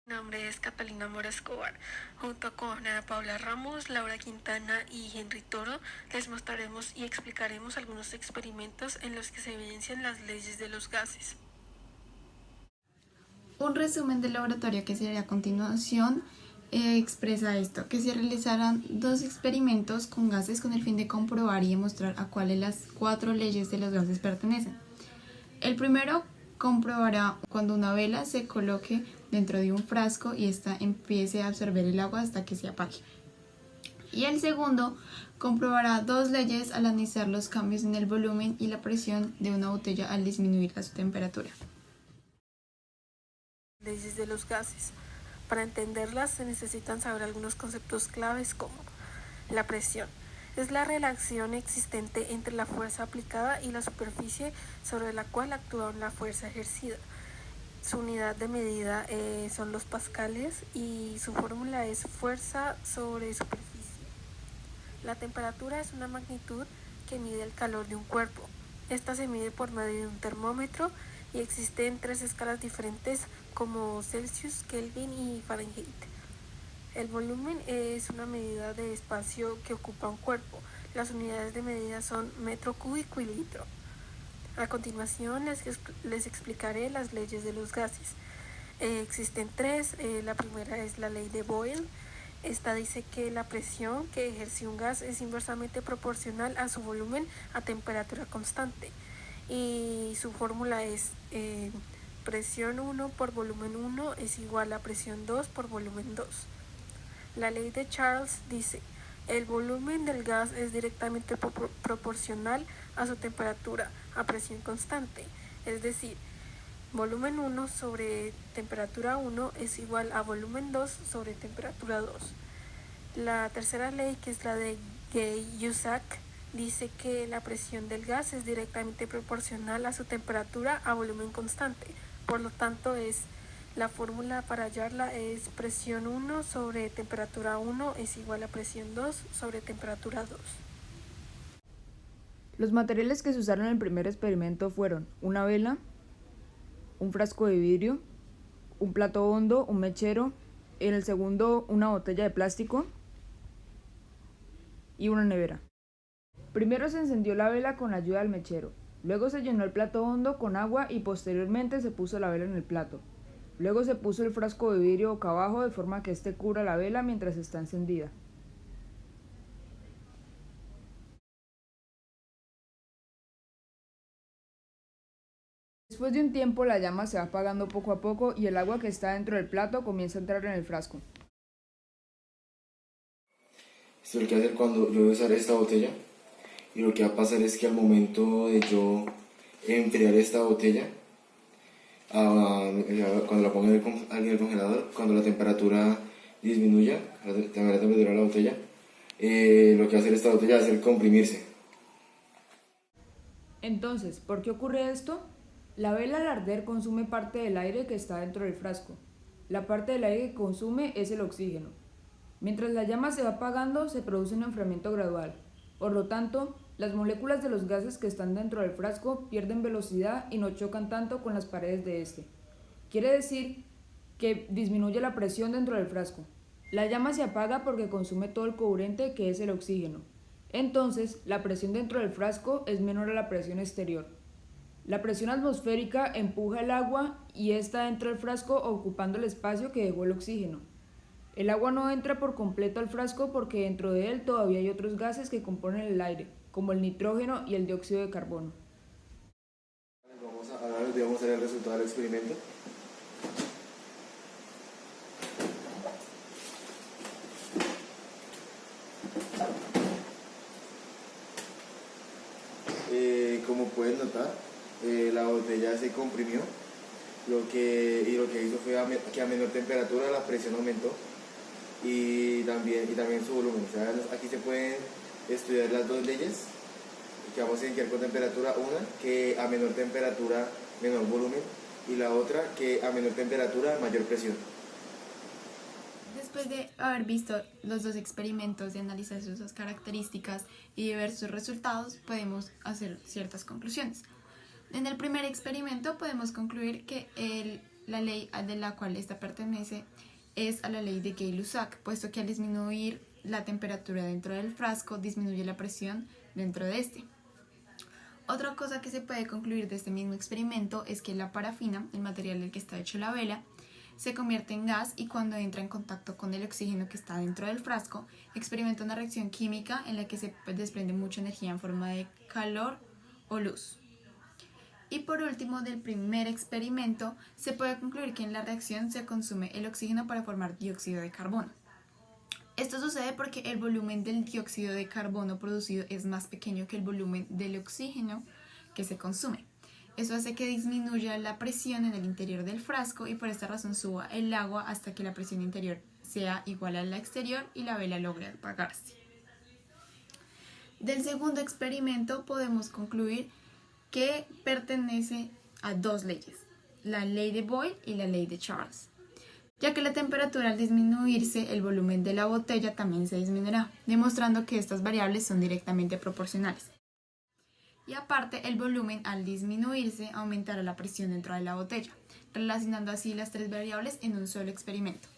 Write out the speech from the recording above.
Mi nombre es Catalina Mora Escobar. Junto con Ana Paula Ramos, Laura Quintana y Henry Toro, les mostraremos y explicaremos algunos experimentos en los que se evidencian las leyes de los gases. Un resumen del laboratorio que se hará a continuación expresa esto, que se realizarán dos experimentos con gases con el fin de comprobar y demostrar a cuál de las 4 leyes de los gases pertenecen. El primero comprobará cuando una vela se coloque dentro de un frasco y ésta empiece a absorber el agua hasta que se apague. Y el segundo comprobará 2 leyes al analizar los cambios en el volumen y la presión de una botella al disminuir su temperatura. Leyes de los gases. Para entenderlas se necesitan saber algunos conceptos claves como la presión. Es la relación existente entre la fuerza aplicada y la superficie sobre la cual actúa la fuerza ejercida. Su unidad de medida son los pascales y su fórmula es fuerza sobre superficie. La temperatura es una magnitud que mide el calor de un cuerpo. Esta se mide por medio de un termómetro y existen 3 escalas diferentes como Celsius, Kelvin y Fahrenheit. El volumen es una medida de espacio que ocupa un cuerpo. Las unidades de medida son metro cúbico y litro. A continuación les explicaré las leyes de los gases. Existen 3. La primera es la ley de Boyle. Esta dice que la presión que ejerce un gas es inversamente proporcional a su volumen a temperatura constante. Y su fórmula es presión 1 por volumen 1 es igual a presión 2 por volumen 2. La ley de Charles dice: el volumen del gas es directamente proporcional a su temperatura a presión constante, es decir, volumen 1 sobre temperatura 1 es igual a volumen 2 sobre temperatura 2. La tercera ley, que es la de Gay-Lussac, dice que la presión del gas es directamente proporcional a su temperatura a volumen constante. Por lo tanto, la fórmula para hallarla es presión 1 sobre temperatura 1 es igual a presión 2 sobre temperatura 2. Los materiales que se usaron en el primer experimento fueron una vela, un frasco de vidrio, un plato hondo, un mechero, en el segundo una botella de plástico y una nevera. Primero se encendió la vela con la ayuda del mechero, luego se llenó el plato hondo con agua y posteriormente se puso la vela en el plato. Luego se puso el frasco de vidrio boca abajo de forma que éste cubra la vela mientras está encendida. Después de un tiempo la llama se va apagando poco a poco y el agua que está dentro del plato comienza a entrar en el frasco. Esto es lo que hacer cuando yo voy a usar esta botella, y lo que va a pasar es que al momento de yo enfriar esta botella, cuando la ponga en el congelador, cuando la temperatura disminuya, la temperatura de la botella, lo que va a hacer esta botella va a ser comprimirse. Entonces, ¿por qué ocurre esto? La vela al arder consume parte del aire que está dentro del frasco. La parte del aire que consume es el oxígeno. Mientras la llama se va apagando, se produce un enfriamiento gradual. Por lo tanto, las moléculas de los gases que están dentro del frasco pierden velocidad y no chocan tanto con las paredes de este. Quiere decir que disminuye la presión dentro del frasco. La llama se apaga porque consume todo el coburente que es el oxígeno. Entonces, la presión dentro del frasco es menor a la presión exterior. La presión atmosférica empuja el agua y está dentro del frasco ocupando el espacio que dejó el oxígeno. El agua no entra por completo al frasco porque dentro de él todavía hay otros gases que componen el aire, como el nitrógeno y el dióxido de carbono. Ahora les voy a mostrar el resultado del experimento. Como pueden notar, la botella se comprimió, lo que hizo fue que a menor temperatura la presión aumentó y también su volumen. O sea, aquí se pueden estudiar las 2 leyes que vamos a iniciar con temperatura, una que a menor temperatura menor volumen y la otra que a menor temperatura mayor presión. Después de haber visto los 2 experimentos, de analizar sus características y de ver sus resultados, podemos hacer ciertas conclusiones. En el primer experimento podemos concluir que la ley de la cual esta pertenece es a la ley de Gay-Lussac, puesto que al disminuir la temperatura dentro del frasco disminuye la presión dentro de este. Otra cosa que se puede concluir de este mismo experimento es que la parafina, el material del que está hecho la vela, se convierte en gas y cuando entra en contacto con el oxígeno que está dentro del frasco, experimenta una reacción química en la que se desprende mucha energía en forma de calor o luz. Y por último, del primer experimento, se puede concluir que en la reacción se consume el oxígeno para formar dióxido de carbono. Esto sucede porque el volumen del dióxido de carbono producido es más pequeño que el volumen del oxígeno que se consume. Eso hace que disminuya la presión en el interior del frasco y por esta razón suba el agua hasta que la presión interior sea igual a la exterior y la vela logre apagarse. Del segundo experimento podemos concluir que pertenece a dos leyes, la ley de Boyle y la ley de Charles, ya que la temperatura al disminuirse, el volumen de la botella también se disminuirá, demostrando que estas variables son directamente proporcionales. Y aparte, el volumen al disminuirse aumentará la presión dentro de la botella, relacionando así las tres variables en un solo experimento.